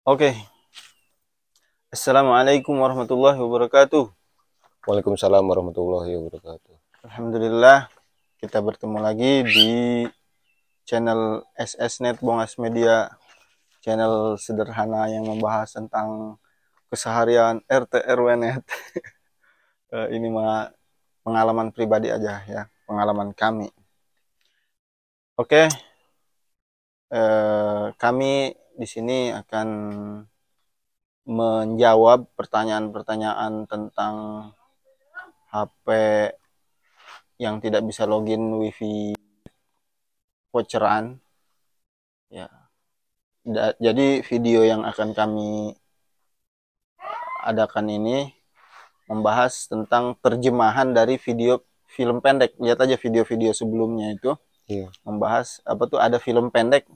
Oke, Assalamualaikum warahmatullahi wabarakatuh. Waalaikumsalam warahmatullahi wabarakatuh. Alhamdulillah, kita bertemu lagi di channel SSNet Bongas Media, channel sederhana yang membahas tentang keseharian RT RW Net. Ini mah pengalaman pribadi aja ya, pengalaman kami. Oke, kami di sini akan menjawab pertanyaan-pertanyaan tentang HP yang tidak bisa login WiFi voucheran ya. Jadi video yang akan kami adakan ini membahas tentang terjemahan dari video film pendek. Lihat aja video-video sebelumnya itu membahas apa tuh, ada film pendek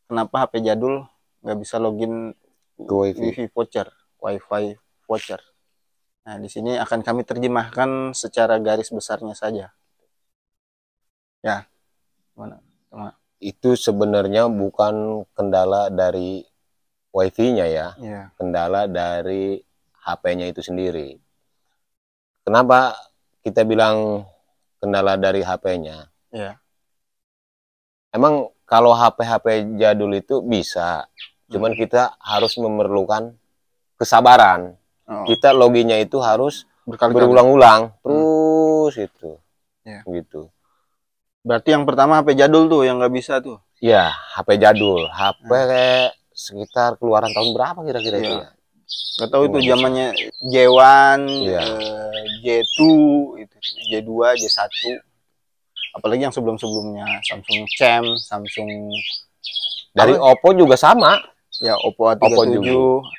kenapa HP jadul nggak bisa login WiFi voucher, WiFi voucher. Nah, di sini akan kami terjemahkan secara garis besarnya saja. Ya, mana? Itu sebenarnya bukan kendala dari WiFi-nya ya, kendala dari HP-nya itu sendiri. Kenapa kita bilang kendala dari HP-nya? Ya. Emang kalau HP-HP jadul itu bisa, cuman kita harus memerlukan kesabaran. Kita loginnya itu harus berulang-ulang terus itu, gitu. Berarti yang pertama HP jadul tuh yang nggak bisa tuh? Iya, HP jadul, HP sekitar keluaran tahun berapa kira-kira itu ya? Nggak tahu itu zamannya J1, J2, itu J2, J1. Apalagi yang sebelum-sebelumnya Samsung Champ, Samsung dari Oppo juga sama. Ya, Oppo A37,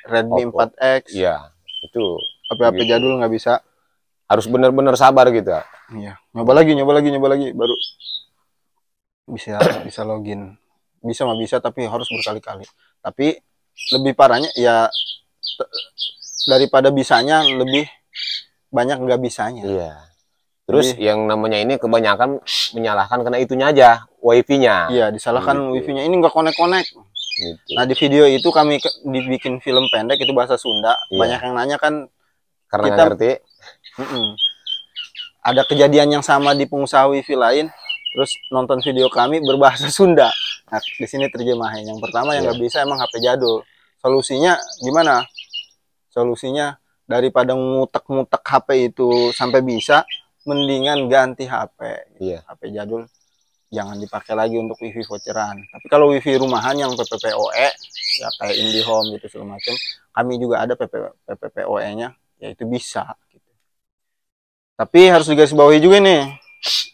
Redmi Oppo 4X. Iya, itu HP jadul nggak bisa. Harus benar-benar sabar gitu. Iya, nyoba lagi baru bisa login. Bisa mah bisa, tapi harus berkali-kali. Tapi lebih parahnya ya, daripada bisanya lebih banyak nggak bisanya. Iya. Terus yang namanya ini kebanyakan menyalahkan karena itunya aja, WiFi-nya. Iya, disalahkan WiFi-nya, ini nggak connect. Gitu. Nah, di video itu kami dibikin film pendek, itu bahasa Sunda. Banyak yang nanya kan, karena kita ngerti. Ada kejadian yang sama di pengusaha WiFi lain, terus nonton video kami berbahasa Sunda. Nah, di sini terjemahin. Yang pertama yang nggak bisa emang HP jadul. Solusinya gimana? Solusinya daripada ngutek-ngutek HP itu sampai bisa, mendingan ganti HP. HP jadul jangan dipakai lagi untuk WiFi voucheran. Tapi kalau WiFi rumahan yang PPPoE, ya kayak IndiHome gitu segala macam, kami juga ada PPPoE-nya, yaitu bisa. Gitu. Tapi harus digarisbawahi juga nih,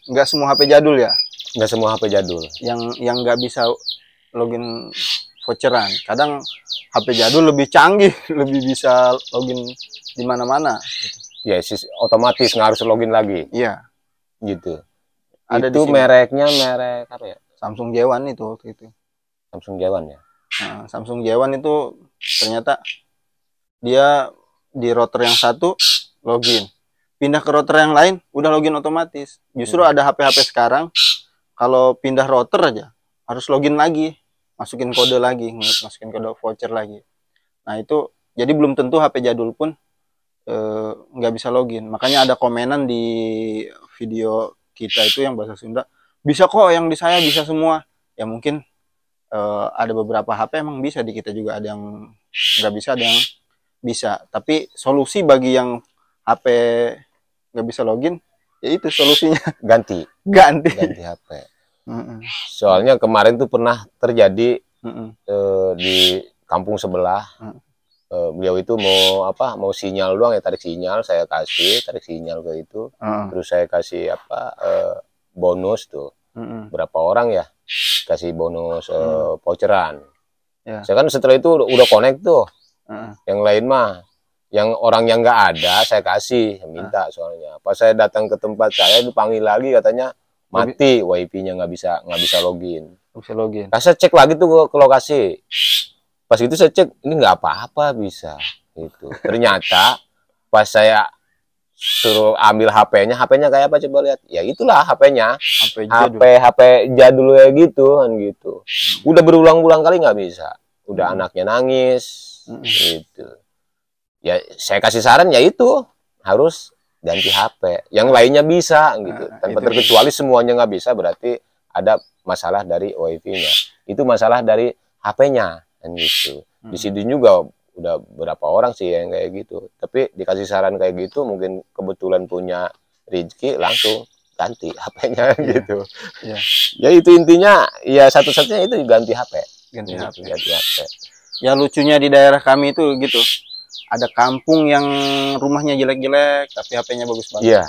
nggak semua HP jadul ya. Nggak semua HP jadul. Yang nggak bisa login voucheran. Kadang HP jadul lebih canggih, lebih bisa login di mana-mana. Gitu. Ya, otomatis nggak harus login lagi. Iya. Gitu. Ada itu mereknya merek apa ya? Samsung J1 itu waktu itu. Samsung J1 ya. Nah, Samsung J1 itu ternyata dia di router yang satu login, pindah ke router yang lain udah login otomatis. Justru ada HP-HP sekarang kalau pindah router aja harus login lagi, masukin kode lagi, masukin kode voucher lagi. Nah itu jadi belum tentu HP jadul pun nggak bisa login. Makanya ada komenan di video kita itu yang bahasa Sunda, bisa kok yang di saya bisa semua. Ya mungkin ada beberapa HP emang bisa, di kita juga ada yang nggak bisa, ada yang bisa. Tapi solusi bagi yang HP nggak bisa login, ya itu solusinya ganti HP. Soalnya kemarin tuh pernah terjadi di kampung sebelah. Beliau itu mau sinyal doang ya, tarik sinyal ke itu, terus saya kasih bonus tuh, berapa orang ya kasih bonus voucheran. Saya kan setelah itu udah connect tuh. Yang lain mah, yang orang yang nggak ada saya kasih, minta. Soalnya pas saya datang ke tempat saya dipanggil lagi, katanya mati WiFi-nya, nggak bisa login. Nah, saya cek lagi tuh ke lokasi. Pas itu saya cek, ini nggak apa-apa bisa gitu. Ternyata pas saya suruh ambil HP-nya kayak apa, coba lihat. Ya itulah HP-nya. HP jadul ya gitu kan gitu. Udah berulang-ulang kali nggak bisa. Udah anaknya nangis, Gitu. Ya saya kasih saran ya itu harus ganti HP. Yang lainnya bisa gitu. Tanpa terkecuali semuanya nggak bisa, berarti ada masalah dari WiFi-nya. Itu masalah dari HP-nya kan gitu. Di sini juga udah berapa orang sih yang kayak gitu. Tapi dikasih saran kayak gitu, mungkin kebetulan punya rezeki langsung ganti HP-nya gitu. Ya itu intinya, ya satu-satunya itu ganti HP. Ganti HP. Ganti HP. Ya lucunya di daerah kami itu gitu. Ada kampung yang rumahnya jelek-jelek tapi HP-nya bagus-bagus. Iya.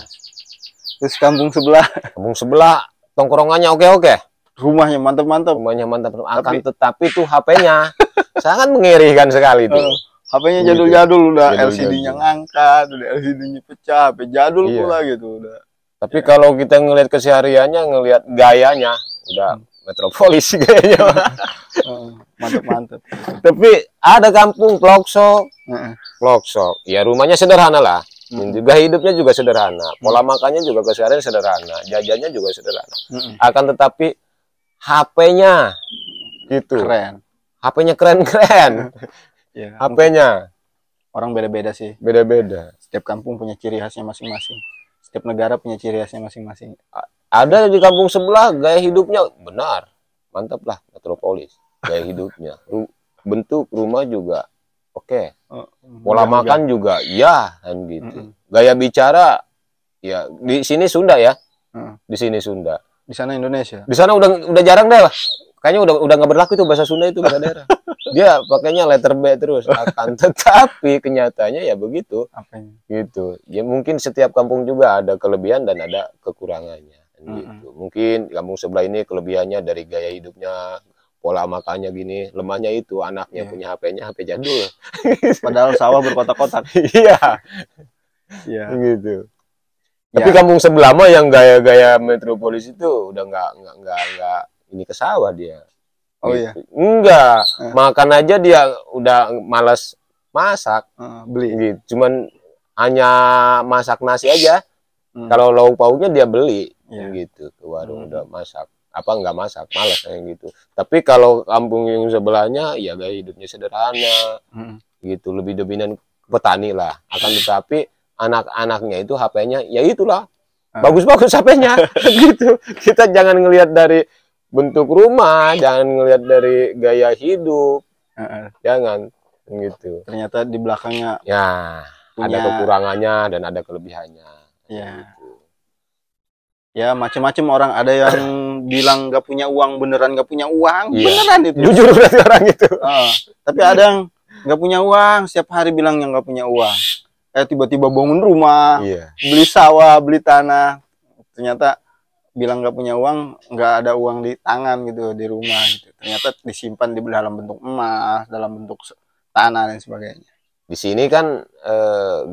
Terus kampung sebelah tongkrongannya oke-oke. Rumahnya mantap-mantap. Rumahnya mantap. Tetapi tuh HP-nya sangat mengerikan sekali tuh. HP-nya jadul-jadul, udah LCD-nya ngangkat, udah LCD-nya pecah, HP jadul pula gitu udah. Tapi kalau kita ngelihat kesehariannya, ngelihat gayanya, udah metropolis kayaknya. Mantap-mantap. Tapi ada kampung Ploksok. Ya rumahnya sederhana lah. Juga hidupnya juga sederhana. Pola makannya juga keseharian sederhana. Jajannya juga sederhana. Akan tetapi HP-nya gitu. Keren. HP-nya keren-keren. HP-nya. Orang beda-beda sih. Beda-beda. Setiap kampung punya ciri khasnya masing-masing. Setiap negara punya ciri khasnya masing-masing. Ada di kampung sebelah gaya hidupnya benar. Mantap lah, metropolis. Gaya hidupnya. Bentuk rumah juga oke. Pola makan juga ya kan gitu. Gaya bicara ya di sini Sunda ya. Di sini Sunda. Di sana Indonesia. Di sana udah jarang deh lah. Kayaknya udah nggak berlaku itu bahasa Sunda, itu bahasa daerah. Dia pakainya letter B terus. Akan tetapi kenyataannya ya begitu. Apanya? Gitu. Ya mungkin setiap kampung juga ada kelebihan dan ada kekurangannya. Gitu. Mungkin kampung sebelah ini kelebihannya dari gaya hidupnya, pola makannya gini. Lemahnya itu anaknya punya HP-nya HP jadul. Padahal sawah berkotak-kotak. Iya. Iya. Gitu. Tapi kampung sebelah mah yang gaya-gaya metropolis itu udah nggak ini ke sawah dia. Oh gitu. iya. Enggak. Makan aja dia udah malas masak. Beli. Gitu. Cuman hanya masak nasi aja. Kalau lauk pauknya dia beli. Gitu. Ke warung udah masak. Apa nggak masak, malas kayak gitu. Tapi kalau kampung yang sebelahnya ya gaya hidupnya sederhana. Gitu. Lebih dominan petani lah. Akan tetapi anak-anaknya itu HP-nya ya itulah. Bagus-bagus HP-nya. Gitu. Kita jangan ngelihat dari bentuk rumah, jangan ngelihat dari gaya hidup, jangan gitu. Ternyata di belakangnya ya ada kekurangannya dan ada kelebihannya. Ya, gitu. Ya macam-macam orang, ada yang bilang nggak punya uang, beneran nggak punya uang, beneran itu. Jujur berarti orang itu. Tapi ada yang nggak punya uang, setiap hari bilang yang nggak punya uang. Tiba-tiba bangun rumah, beli sawah, beli tanah, ternyata bilang nggak punya uang, nggak ada uang di tangan gitu, di rumah gitu. Ternyata disimpan di dalam bentuk emas, dalam bentuk tanah dan sebagainya. Di sini kan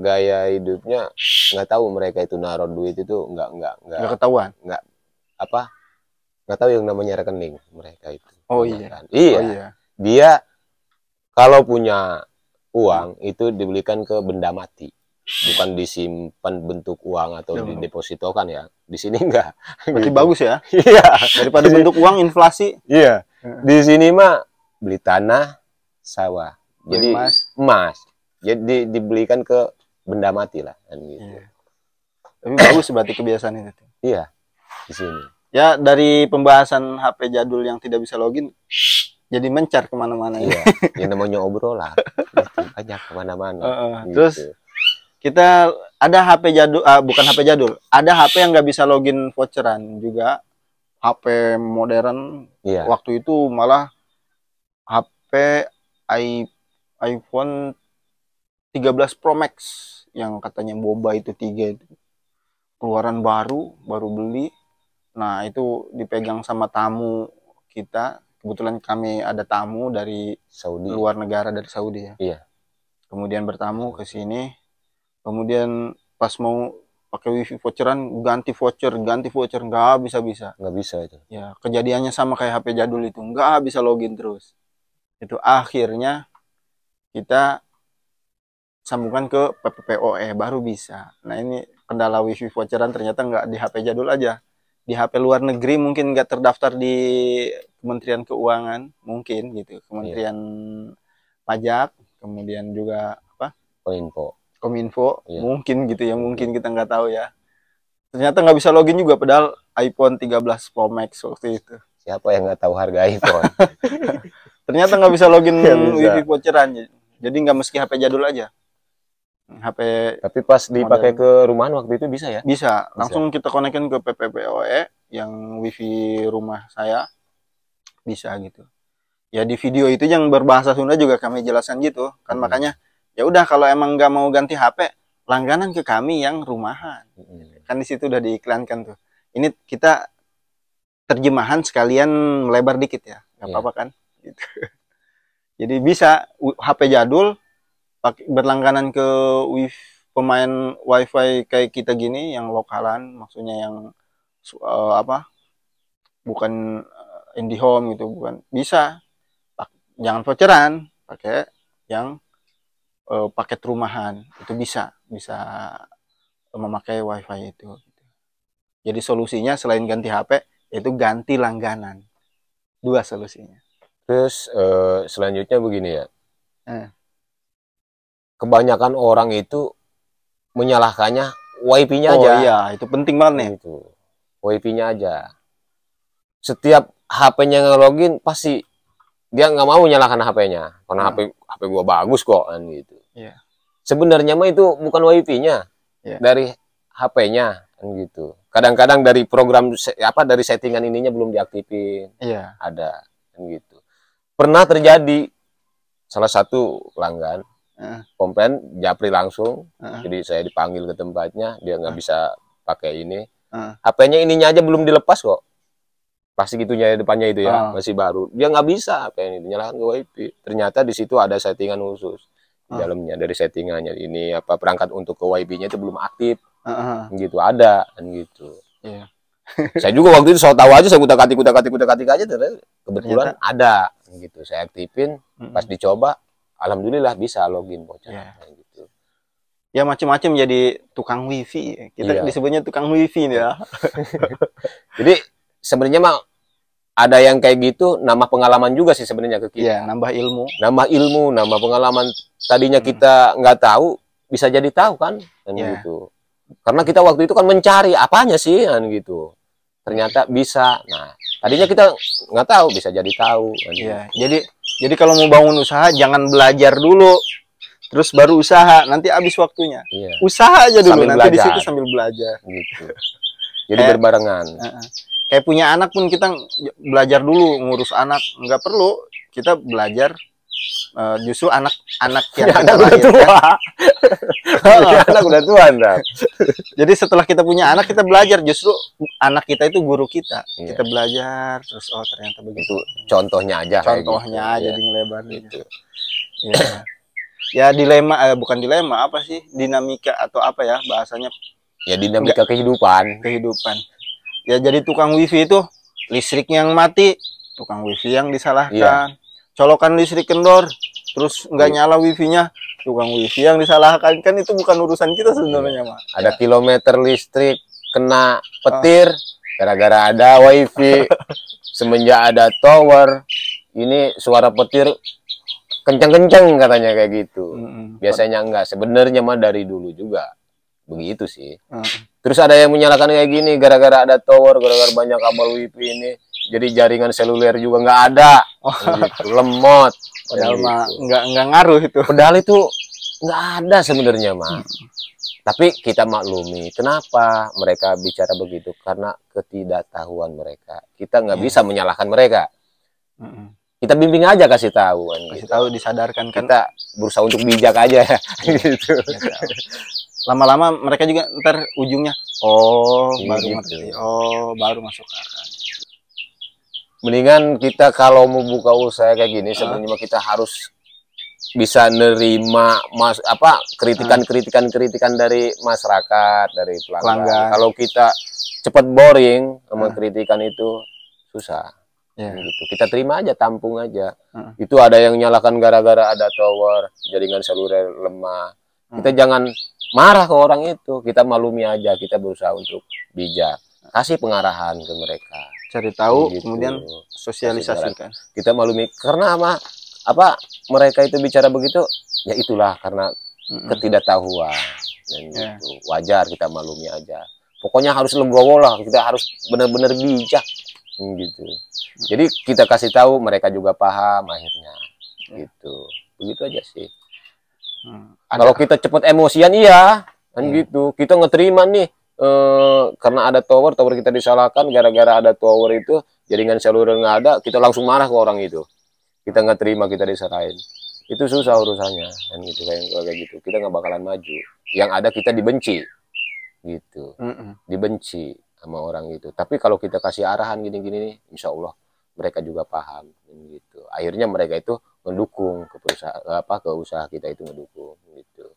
gaya hidupnya nggak tahu mereka itu naruh duit itu nggak ketahuan, nggak tahu yang namanya rekening mereka itu. Oh iya. Kan? Iya. Dia kalau punya uang itu dibelikan ke benda mati. Bukan disimpan bentuk uang atau didepositokan ya. Di sini enggak. Berarti bagus ya? Iya. Daripada bentuk uang inflasi. Iya. Di sini mah beli tanah, sawah. Jadi emas. Jadi dibelikan ke benda mati lah kan gitu. Iya. Tapi bagus berarti kebiasaan itu. Iya. Di sini. Ya dari pembahasan HP jadul yang tidak bisa login jadi mencar kemana-mana. Iya. Yang namanya obrolan. Gitu. Banyak kemana-mana. Gitu. Terus kita ada HP jadul, bukan HP jadul, ada HP yang nggak bisa login voucheran juga, HP modern. Waktu itu malah HP iPhone 13 Pro Max yang katanya boba itu 3 itu keluaran baru beli. Nah itu dipegang sama tamu kita, kebetulan kami ada tamu dari Saudi, luar negara, dari Saudi ya. Iya. Kemudian bertamu ke sini. Kemudian pas mau pakai wifi voucheran, ganti voucher nggak bisa itu. Ya kejadiannya sama kayak HP jadul itu, nggak bisa login terus. Itu akhirnya kita sambungkan ke PPPoE baru bisa. Nah ini kendala wifi voucheran ternyata nggak di HP jadul aja, di HP luar negeri mungkin nggak terdaftar di Kementerian Keuangan mungkin gitu, Kementerian Pajak. kemudian juga apa? Kominfo, Iya. mungkin gitu ya, mungkin kita nggak tahu ya. Ternyata nggak bisa login juga, padahal iPhone 13 Pro Max waktu itu. Siapa yang nggak tahu harga iPhone? Ternyata nggak bisa login Nggak bisa. wifi voucheran, jadi nggak mesti HP jadul aja. HP. Tapi pas dipakai ke rumahan waktu itu bisa ya? Bisa, langsung kita konekin ke PPPoE yang wifi rumah saya, bisa gitu. Ya di video itu yang berbahasa Sunda juga kami jelaskan gitu kan, makanya ya udah kalau emang nggak mau ganti HP, langganan ke kami yang rumahan. Kan di situ udah diiklankan tuh. Ini kita terjemahan sekalian melebar dikit ya, nggak apa-apa kan? Gitu. Jadi bisa HP jadul berlangganan ke pemain wifi kayak kita gini yang lokalan, maksudnya yang apa? Bukan IndiHome gitu, bukan, bisa. Jangan voucheran, pakai yang paket rumahan, itu bisa memakai wifi itu. Jadi solusinya selain ganti HP, yaitu ganti langganan. 2 solusinya. Terus selanjutnya begini ya, kebanyakan orang itu menyalahkannya wifi-nya aja. Oh iya, itu penting banget nih. Gitu. Wifi-nya aja. Setiap HP-nya ngelogin pasti dia nggak mau nyalakan HP-nya karena HP gua bagus kok kan gitu. Yeah. Sebenarnya mah itu bukan wifi-nya, dari HP-nya kan gitu. Kadang-kadang dari program dari settingan ininya belum diaktifin. Iya. Ada kan gitu. Pernah terjadi salah satu pelanggan komplain, japri langsung. Jadi saya dipanggil ke tempatnya, dia nggak bisa pakai ini. HP-nya ininya aja belum dilepas kok. Plastik itunya depannya itu ya, masih baru. Dia nggak bisa apa ini dinyalakan ke wifi. Ternyata di situ ada settingan khusus di dalamnya, dari settingannya ini apa perangkat untuk ke wifi-nya itu belum aktif. Gitu ada kan gitu. Yeah. Saya juga waktu itu so tahu aja, saya kutak-katik aja, kebetulan ada gitu. Saya aktifin, pas dicoba alhamdulillah bisa login bocor. Gitu. Ya macam-macam jadi tukang wifi. Kita disebutnya tukang wifi ya. Jadi sebenarnya mah ada yang kayak gitu, nambah pengalaman juga sih sebenarnya ke kita. Iya, nambah ilmu, nambah pengalaman. Tadinya kita nggak tahu, bisa jadi tahu kan gitu. Karena kita waktu itu kan mencari apanya sih kan gitu. Ternyata bisa. Nah, tadinya kita nggak tahu, bisa jadi tahu. Kan, gitu. Jadi kalau mau bangun usaha jangan belajar dulu, terus baru usaha. Nanti habis waktunya. Usaha aja dulu, sambil nanti di situ sambil belajar. Gitu. Jadi berbarengan. Kayak punya anak pun kita belajar dulu ngurus anak, nggak perlu kita belajar. Justru anak yang kita lahirkan, anak udah tua anda. Jadi setelah kita punya anak, kita belajar, justru anak kita itu guru kita. Kita belajar terus, oh ternyata begitu. Contohnya aja jadi ngelebar gitu. Ya dilema, bukan dilema, apa sih, dinamika atau apa ya bahasanya, ya dinamika kehidupan. Ya jadi tukang wifi itu listriknya yang mati, tukang wifi yang disalahkan. Colokan listrik kendor, terus nggak nyala wifi-nya, tukang wifi yang disalahkan. Kan itu bukan urusan kita sebenarnya, Mak. Ada kilometer listrik kena petir gara-gara ada wifi. Semenjak ada tower, ini suara petir kenceng-kenceng katanya kayak gitu. Biasanya enggak, sebenarnya mah dari dulu juga begitu sih. Terus ada yang menyalahkan kayak gini, gara-gara ada tower, gara-gara banyak kabel wifi ini, jadi jaringan seluler juga nggak ada, gitu, lemot. Padahal mah nggak ngaruh itu. Padahal itu nggak ada sebenarnya mah. Tapi kita maklumi kenapa mereka bicara begitu, karena ketidaktahuan mereka. Kita nggak bisa menyalahkan mereka. Kita bimbing aja, kasih tahu kan. Kasih tahu, disadarkan kan. Kita berusaha untuk bijak aja gitu. Lama-lama mereka juga ntar ujungnya baru ngerti, baru masuk akal. Mendingan kita kalau mau buka usaha kayak gini, sebenarnya kita harus bisa nerima kritikan dari masyarakat, dari pelanggan. Kalau kita cepat boring sama kritikan itu susah. Gitu. Kita terima aja, tampung aja. Itu ada yang nyalakan gara-gara ada tower, jaringan seluler lemah. Kita jangan marah ke orang itu, kita maklumi aja, kita berusaha untuk bijak, kasih pengarahan ke mereka, cari tahu, kemudian sosialisasikan. Kita maklumi, karena apa mereka itu bicara begitu, ya itulah karena ketidaktahuan dan gitu. Wajar kita maklumi aja. Pokoknya harus legowo lah, kita harus benar-benar bijak gitu. Jadi kita kasih tahu, mereka juga paham akhirnya gitu. Begitu aja sih. Kalau kita cepet emosian iya kan gitu. Kita ngeterima nih karena ada tower kita disalahkan gara-gara ada tower itu jaringan seluler nggak ada, kita langsung marah ke orang itu. Kita nggak terima, kita diserahin. Itu susah urusannya kan gitu, kayak gitu. Kita nggak bakalan maju. Yang ada kita dibenci gitu. Dibenci sama orang itu. Tapi kalau kita kasih arahan gini-gini nih, insya Allah mereka juga paham gitu. Akhirnya mereka itu mendukung ke perusahaan, ke usaha kita itu mendukung gitu.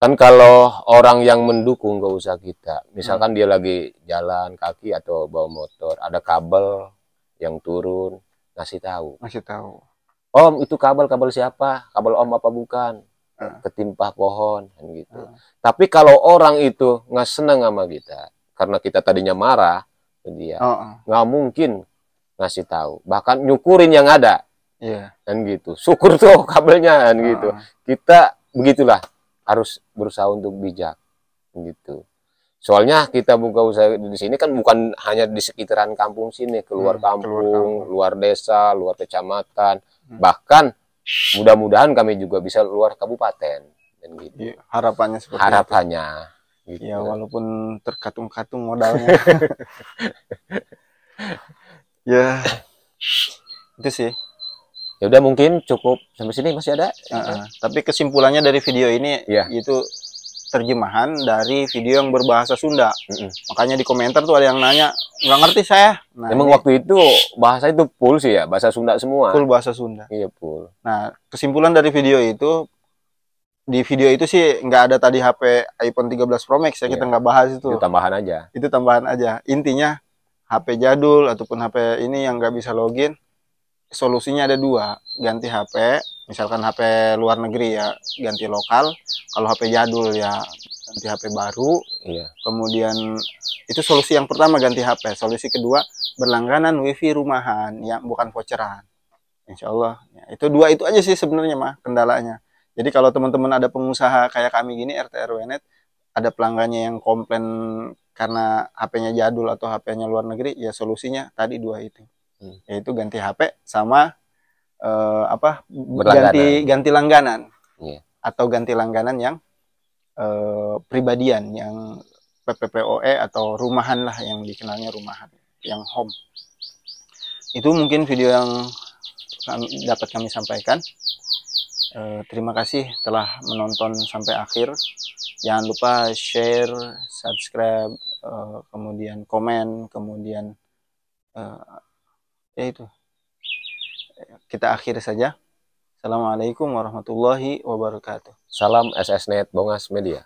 Kan kalau orang yang mendukung ke usaha kita, misalkan dia lagi jalan kaki atau bawa motor, ada kabel yang turun, ngasih tahu. Om, itu kabel siapa? Kabel Om apa bukan? Ketimpa pohon kan gitu. Tapi kalau orang itu nggak senang sama kita karena kita tadinya marah ke dia, nggak mungkin ngasih tahu, bahkan nyukurin yang ada kan gitu. Syukur tuh kabelnya kan gitu. Kita begitulah harus berusaha untuk bijak gitu. Soalnya kita buka usaha di sini kan bukan hanya di sekitaran kampung sini, keluar kampung, luar desa, luar kecamatan, bahkan mudah-mudahan kami juga bisa luar kabupaten dan gitu. Harapannya seperti itu. Gitu. Ya walaupun terkatung-katung modalnya. Ya itu sih. Ya udah mungkin cukup sampai sini, masih ada. Tapi kesimpulannya dari video ini itu terjemahan dari video yang berbahasa Sunda. Makanya di komentar tuh ada yang nanya, nggak ngerti saya. Nah, emang waktu itu bahasa itu full sih ya, bahasa Sunda semua. Full bahasa Sunda. Iya full. Nah, kesimpulan dari video itu, di video itu sih nggak ada tadi HP iPhone 13 Pro Max ya, kita nggak bahas itu. Itu tambahan aja. Itu tambahan aja. Intinya HP jadul ataupun HP ini yang nggak bisa login, solusinya ada dua, ganti HP. Misalkan HP luar negeri ya ganti lokal, kalau HP jadul ya ganti HP baru. Kemudian itu solusi yang pertama, ganti HP. Solusi kedua, berlangganan wifi rumahan yang bukan voucheran. Insya Allah ya, itu dua itu aja sih sebenarnya mah kendalanya. Jadi kalau teman-teman ada pengusaha kayak kami gini RT RW Net, ada pelanggannya yang komplain karena HP-nya jadul atau HP-nya luar negeri, ya solusinya tadi dua itu, yaitu ganti HP sama ganti langganan, atau ganti langganan yang pribadian, yang PPPoE atau rumahan lah, yang dikenalnya rumahan, yang home. Itu mungkin video yang dapat kami sampaikan. Terima kasih telah menonton sampai akhir. Jangan lupa share, subscribe, kemudian komen, kemudian ya itu. Kita akhiri saja. Assalamualaikum warahmatullahi wabarakatuh. Salam SSNet Bongas Media.